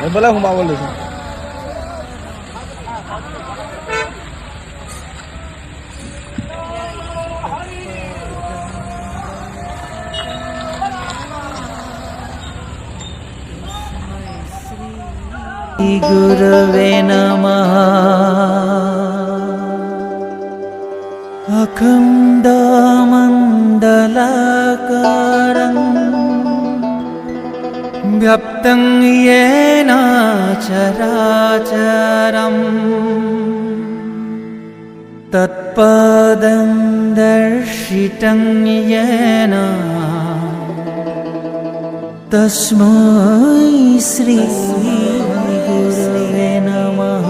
এইফালে সোমাব লৈছো। गुरवे नमः। अखण्डमण्डलाकारं व्याप्तं येन चराचरम् तत्पदं दर्शितं येन तस्मै श्री गुरवे नमः।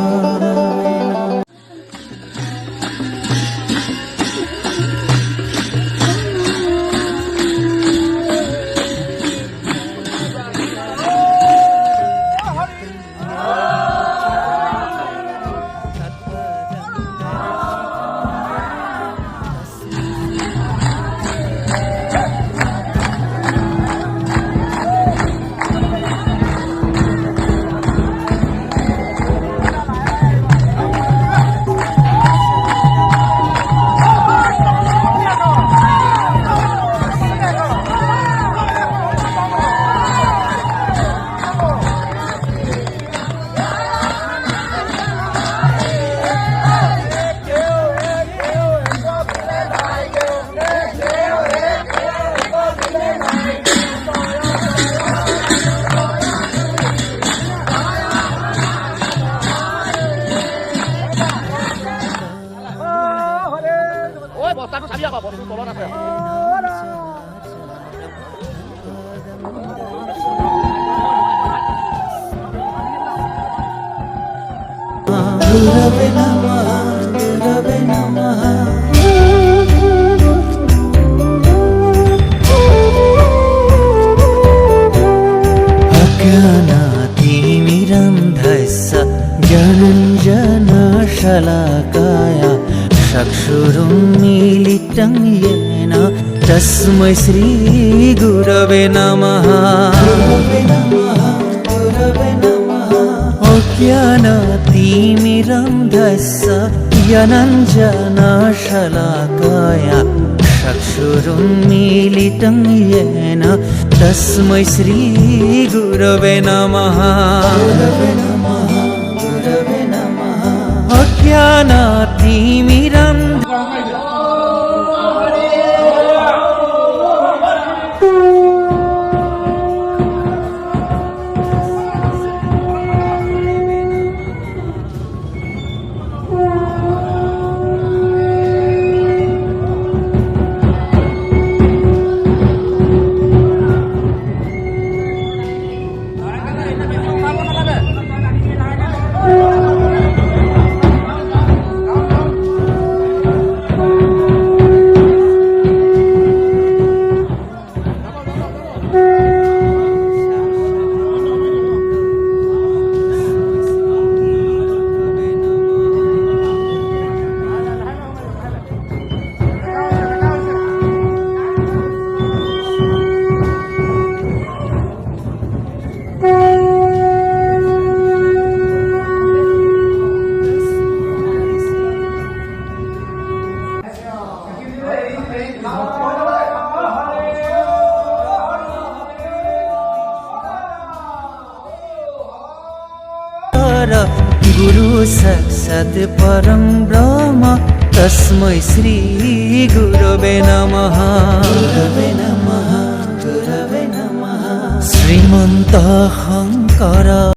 गुरवे नमः, गुरवे नमः। अज्ञानातिमिरन्धस्य ज्ञानञ्जनशलाकाय चक्षुरुन्मीलितं येन तस्मै श्रीगुरवे नमः। गुरवे नमः, गुरवे नमः। अज्ञानातिमिरन्धस्य ज्ञानञ्जनशलाकाय चक्षुरुन्मीलितं येन तस्मै श्रीगुरवे नमः। गुरवे नमः, गुरवे नमः। अज्ञानातिमिरन्धस्य गुरु साक्षात् परं ब्रह्म तस्मै श्री गुरवे नमः। गुरवे नमः, गुरवे नमः। श्रीमन्त शंकर